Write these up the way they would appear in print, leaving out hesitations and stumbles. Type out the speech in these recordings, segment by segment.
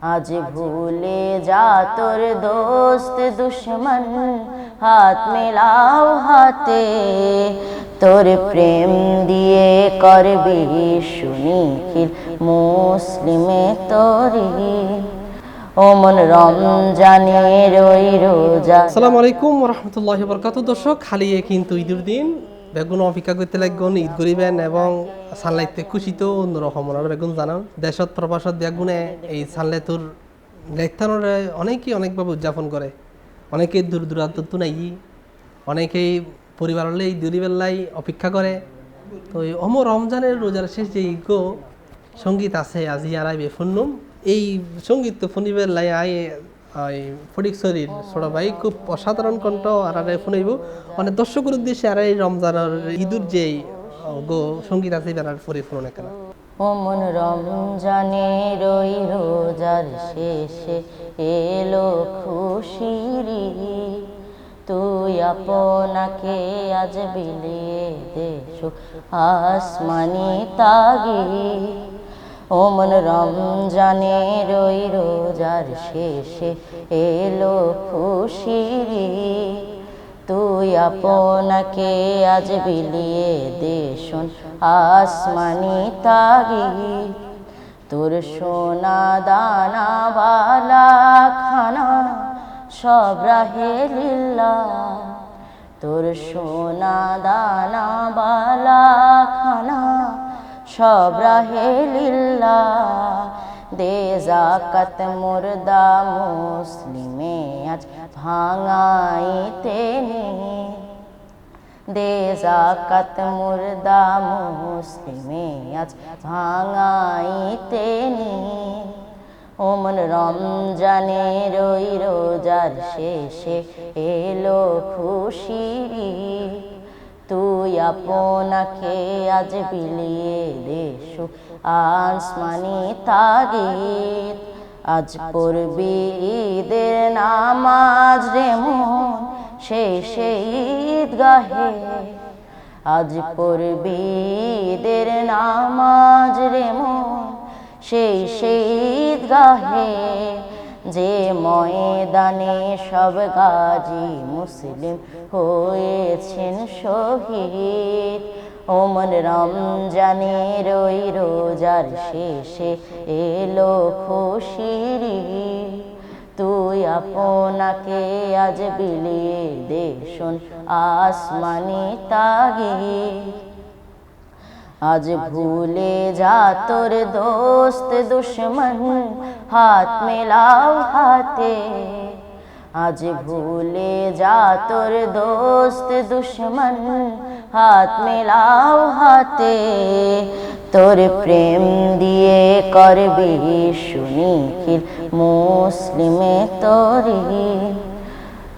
আজ ভুলে যা তোর দোস্ত দুশ্মন, হাত মেলাও হাতে, তোর প্রেম দিয়ে করবি সুনিখিল মুসলিমে তরি। ও মন রমজানের ওই রোজা। আসসালামু আলাইকুম ওয়া রাহমাতুল্লাহি ওয়া বারাকাতুহু। দর্শক, খালিয়ে কিন্তু ঈদের দিন বেগুন অপেক্ষা করতে লাগবেন, ঈদ করিবেন এবং সানলাইতে খুশি তো অন্যরকম ওনার বেগুন জানান দেশত প্রবাসত বেগুনে এই সানলাইতুর লেখতানোর অনেকেই অনেকভাবে উদযাপন করে। অনেকেই দূর দূরান্ত তো নাই, অনেকেই পরিবারলে এই দুরিবেল্লাই অপেক্ষা করে। তো এই রমজানের রোজার শেষ যে ইগো সঙ্গীত আছে আজি আর আইবে ফুন্নুম এই সঙ্গীত তো ফুনিবেল্লাই আই ফটিক শরীর ছোট ভাই খুব অসাধারণ কণ্ঠ আর শুনাইব মানে দর্শকের উদ্দেশ্যে আর এই রমজানের ঈদুর যে গো সঙ্গীত আছে আর পরে শুনুন এখানে। ও মন রমজানের ওই রোজার শেষে এলো খুশির ঈদ, তুই আপনাকে আজ বিলিয়ে দেশ আসমানি তাগিদ। ও মন রমজানের ওই রোজার শেষে এলো খুশির ঈদ, তুই আপনাকে আজ বিলিয়ে দেশ আসমানি তাগিদ। তোর সোনা দানা বালা খানা সব রাহে লিল্লাহ, তোর সোনা দানা বালা খানা সব রাহে লিল্লাহ। দে যাকাত মুর্দা মুসলিমে আজ ভাঙাইতে নে, দে যাকাত মুর্দা মুসলিমে আজ ভাঙাইতে নে। ও মন রমজানের ওই রোজার শেষে এলো খুশির ঈদ, তুই আপনাকে আজ বিলিয়ে দেশ আসমানি তাগিদ। আজ পড়বি ঈদের নামাজ রে মন শেষে ঈদগাহে, আজ পড়বি ঈদের নামাজ রে মন শেষে ঈদগাহে। যে ময়দানে সব গাজী মুসলিম হয়েছেন শহীদ, ও মন রমজানের ওই রোজার শেষে এলো খুশির ঈদ, তুই আপনাকে আজ বিলিয়ে দেশ আসমানি তাগিদ। আজ ভুলে যা তোর দোস্ত দুশ্মন, হাত মেলাও হাতে, আজ ভুলে যা তোর দোস্ত দুশ্মন, হাত মেলাও হাতে, তোর প্রেম দিয়ে করবি সুনিখিল মুসলিমে তরি।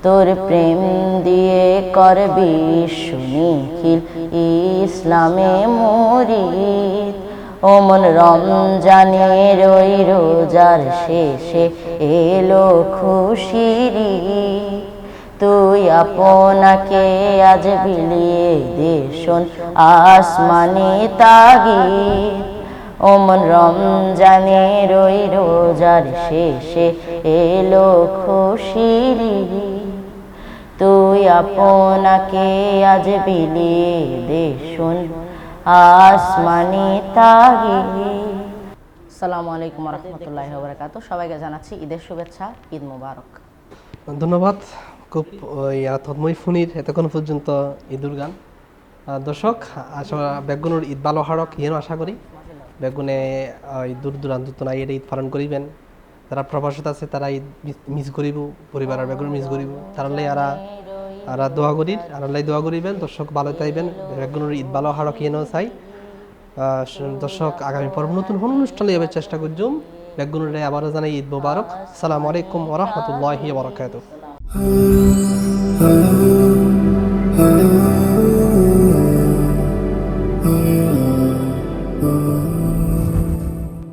তোর প্রেম দিয়ে করবি সুনিখিল ইসলামে মুরিদ। ও মন রমজানের ওই রোজার শেষে এলো খুশির ঈদ, তুই আপনাকে আজ বিলিয়ে দেশ আসমানি তাগিদ। ও মন রমজানের ওই রোজার শেষে এলো খুশির ঈদ, তুই আপনাকে আজ বিলিয়ে দেশ আসমানি তাগিদ। আসসালামু আলাইকুম ওয়া রাহমাতুল্লাহি ওয়া বারাকাতুহু। সবাইকে জানাচ্ছি ঈদের শুভেচ্ছা, ঈদ মোবারক। ধন্যবাদ। খুব তন্ময় ফুনির এতক্ষণ পর্যন্ত ঈদুর গান। দর্শক, আসলে বেগুনের ঈদ ভালো হারক ইয়েও আশা করি। বেগুনে দূর দূরান্ত তো নাই এটা ঈদ পালন করিবেন। যারা প্রবাসত আছে তারা ঈদ মিস করিব, পরিবারের বেগুন মিস করিব, তারালে আর দোয়া করি আর দোয়া করিবেন। দর্শক ভালো চাইবেন, বেগুনের ঈদ ভালো হারক ইয়েও চাই। দর্শক, আগামী পর্ব নতুন কোন অনুষ্ঠানে এবার চেষ্টা করছুম। বেগুনের আবারও জানাই ঈদ মোবারক। আসসালামু আলাইকুম ওয়া রাহমাতুল্লাহি ওয়া বারাকাতুহু।